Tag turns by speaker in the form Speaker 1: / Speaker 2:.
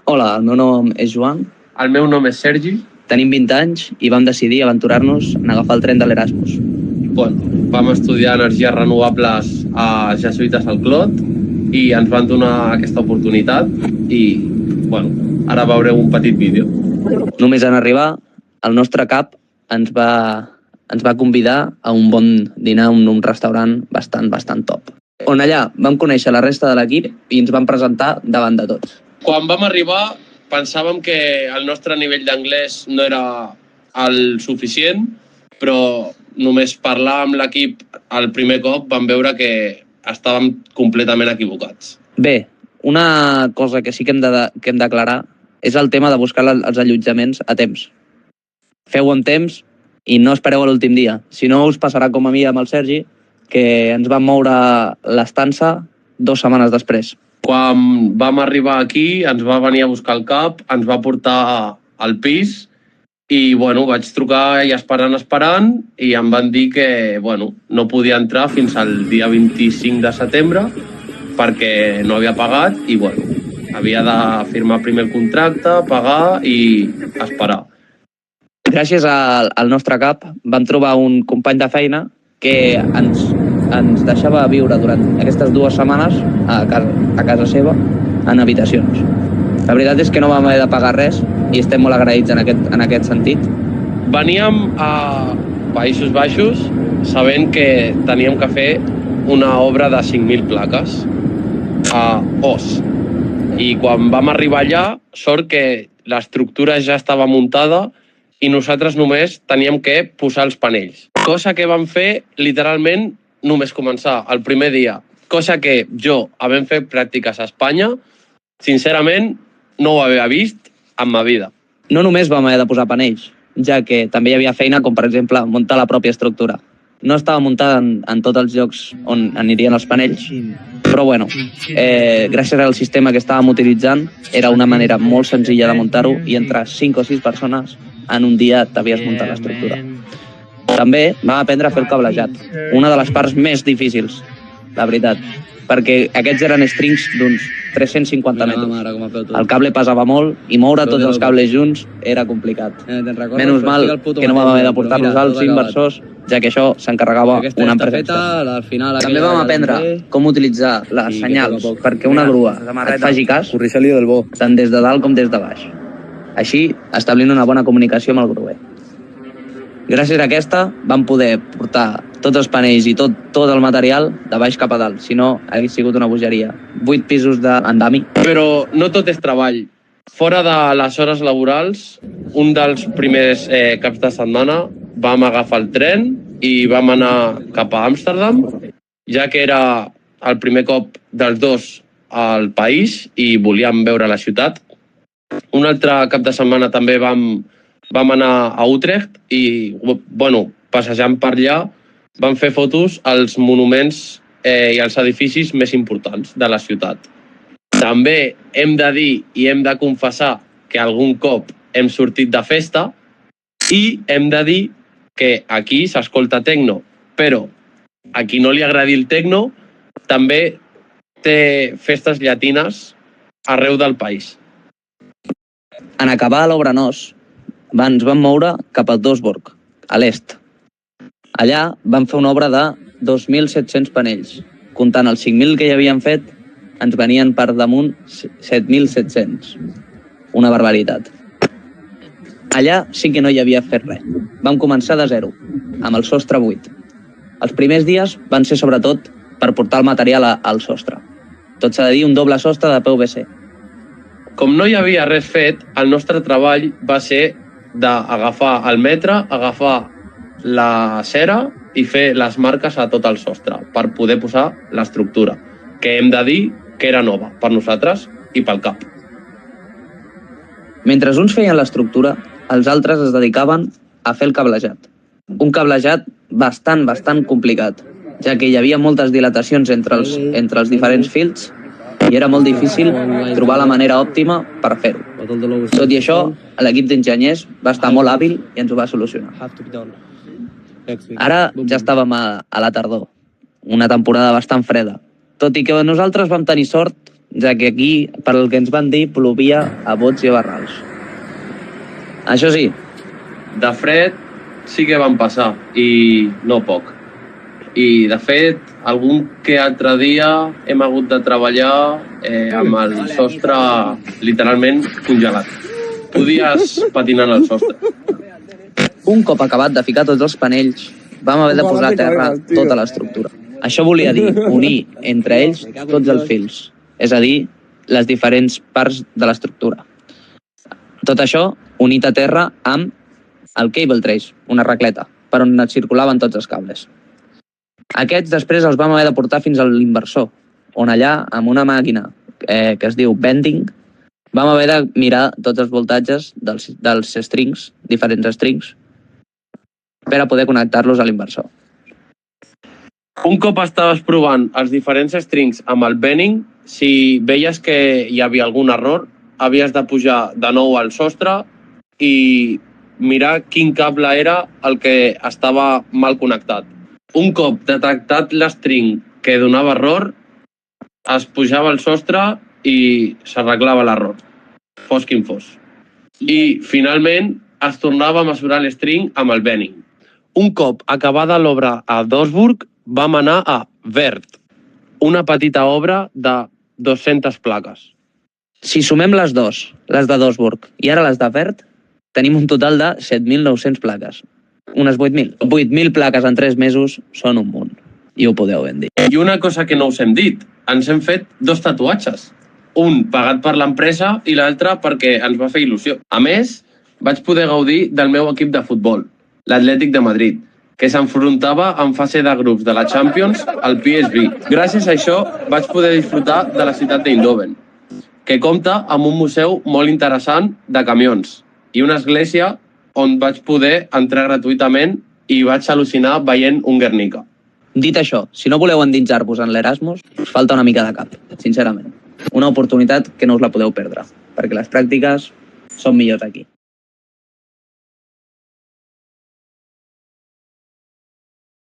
Speaker 1: Hola, el meu nom és Joan.
Speaker 2: El meu nom és Sergi.
Speaker 1: Tenim 20 anys i vam decidir aventurar-nos en agafar el tren de l'Erasmus.
Speaker 2: Vam estudiar energies renovables a Jesuïtes al Clot i ens van donar aquesta oportunitat i, ara veureu un petit vídeo.
Speaker 1: Només en arribar, el nostre cap ens va convidar a un bon dinar en un restaurant bastant top. On allà vam conèixer la resta de l'equip i ens vam presentar davant de tots.
Speaker 2: Quan vam arribar pensàvem que el nostre nivell d'anglès no era el suficient, però només parlar amb l'equip el primer cop vam veure que estàvem completament equivocats.
Speaker 1: Bé, una cosa que sí que hem d'aclarar és el tema de buscar els allotjaments a temps. Feu en temps i no espereu a l'últim dia. Si no, us passarà com a mi amb el Sergi, que ens vam moure l'estança 2 setmanes després.
Speaker 2: Quan vam arribar aquí, ens va venir a buscar el cap, ens va portar al pis i vaig trucar i esperant i em van dir que no podia entrar fins al dia 25 de setembre perquè no havia pagat i havia de firmar primer el contracte, pagar i esperar.
Speaker 1: Gràcies al nostre cap vam trobar un company de feina que ens deixava viure durant aquestes 2 setmanes a casa seva en habitacions. La veritat és que no vam haver de pagar res i estem molt agraïts en aquest sentit.
Speaker 2: Veníem a Països Baixos sabent que teníem que fer una obra de 5.000 plaques a Os. I quan vam arribar allà, sort que l'estructura ja estava muntada i nosaltres només teníem que posar els panells. Cosa que vam fer literalment només començar el primer dia. Cosa que jo, havent fet pràctiques a Espanya, sincerament no ho havia vist en ma vida.
Speaker 1: No només vam haver de posar panells, ja que també hi havia feina com, per exemple, muntar la pròpia estructura. No estava muntada en tots els llocs on anirien els panells, però gràcies al sistema que estàvem utilitzant, era una manera molt senzilla de muntar-ho i entre 5 o 6 persones en un dia t'havies muntat l'estructura. També vam aprendre a fer el cablejat, una de les parts més difícils, la veritat, perquè aquests eren strings d'uns 350 metres. El cable pesava molt i moure tots els cables junts era complicat. Menys mal que no vam haver de portar-los als inversors, ja que això s'encarregava una empresa externa. També vam aprendre com utilitzar les senyals perquè una grua et faci cas tant des de dalt com des de baix. Així, establint una bona comunicació amb el gruer. Gràcies a aquesta vam poder portar tots els panells i tot el material de baix cap a dalt, si no hagués sigut una bogeria. 8 pisos d'andami.
Speaker 2: Però no tot és treball. Fora de les hores laborals, un dels primers caps de setmana vam agafar el tren i vam anar cap a Amsterdam, ja que era el primer cop dels dos al país i volíem veure la ciutat. Un altre cap de setmana també vam anar a Utrecht i, passejant per allà, vam fer fotos als monuments i als edificis més importants de la ciutat. També hem de dir i hem de confessar que algun cop hem sortit de festa i hem de dir que aquí s'escolta tecno, però a qui no li agradi el tecno també té festes llatines arreu del país.
Speaker 1: En acabar l'obra NOS, ens vam moure cap a Duisburg, a l'est. Allà vam fer una obra de 2.700 panells. Comptant els 5.000 que hi havien fet, ens venien per damunt 7.700. Una barbaritat. Allà sí que no hi havia fet res. Vam començar de zero, amb el sostre buit. Els primers dies van ser sobretot per portar el material al sostre. Tot s'ha de dir un doble sostre de PVC.
Speaker 2: Com no hi havia res fet, el nostre treball va ser d'agafar el metre, agafar la cera i fer les marques a tot el sostre per poder posar l'estructura, que hem de dir que era nova per nosaltres i pel cap.
Speaker 1: Mentre uns feien l'estructura, els altres es dedicaven a fer el cablejat. Un cablejat bastant complicat, ja que hi havia moltes dilatacions entre els diferents fils i era molt difícil trobar la manera òptima per fer-ho. Tot i això, l'equip d'enginyers va estar molt hàbil i ens ho va solucionar. Ara ja estàvem a la tardor, una temporada bastant freda. Tot i que nosaltres vam tenir sort ja que aquí, per el que ens van dir, plovia a bots i a barrals. Això sí,
Speaker 2: De fred sí que van passar, i no poc. I, de fet, algun que altre dia hem hagut de treballar amb el sostre literalment congelat. Podies patinar en el sostre.
Speaker 1: un cop acabat de ficar tots els panells, vam haver de posar a terra tota l'estructura. Això volia dir unir entre ells tots els fils, és a dir, les diferents parts de l'estructura. Tot això unit a terra amb el cable trace, una racleta, per on et circulaven tots els cables. Aquests després els vam haver de portar fins a l'inversor, on allà, amb una màquina que es diu bending, vam haver de mirar tots els voltatges dels strings, diferents strings, per a poder connectar-los a l'inversor.
Speaker 2: Un cop estaves provant els diferents strings amb el bending, si veies que hi havia algun error, havies de pujar de nou al sostre i mirar quin cable era el que estava mal connectat. Un cop detectat l'string que donava error, es pujava al sostre i s'arreglava l'error, fos quin fos. I, finalment, es tornava a mesurar l'string amb el bending. Un cop acabada l'obra a Doesburg, vam anar a Vert, una petita obra de 200 plaques.
Speaker 1: Si sumem les de Doesburg i ara les de Vert, tenim un total de 7.900 plaques. Unes 8.000. 8.000 plaques en 3 mesos són un munt. I ho podeu ben dir.
Speaker 2: I una cosa que no us hem dit, ens hem fet 2 tatuatges. Un pagat per l'empresa i l'altre perquè ens va fer il·lusió. A més, vaig poder gaudir del meu equip de futbol, l'Atlètic de Madrid, que s'enfrontava en fase de grups de la Champions al PSV. Gràcies a això vaig poder disfrutar de la ciutat d'Eindhoven, que compta amb un museu molt interessant de camions i una església on vaig poder entrar gratuïtament i vaig al·lucinar veient un Guernica.
Speaker 1: Dit això, si no voleu endinsar-vos en l'Erasmus, us falta una mica de cap, sincerament. Una oportunitat que no us la podeu perdre, perquè les pràctiques són millors aquí.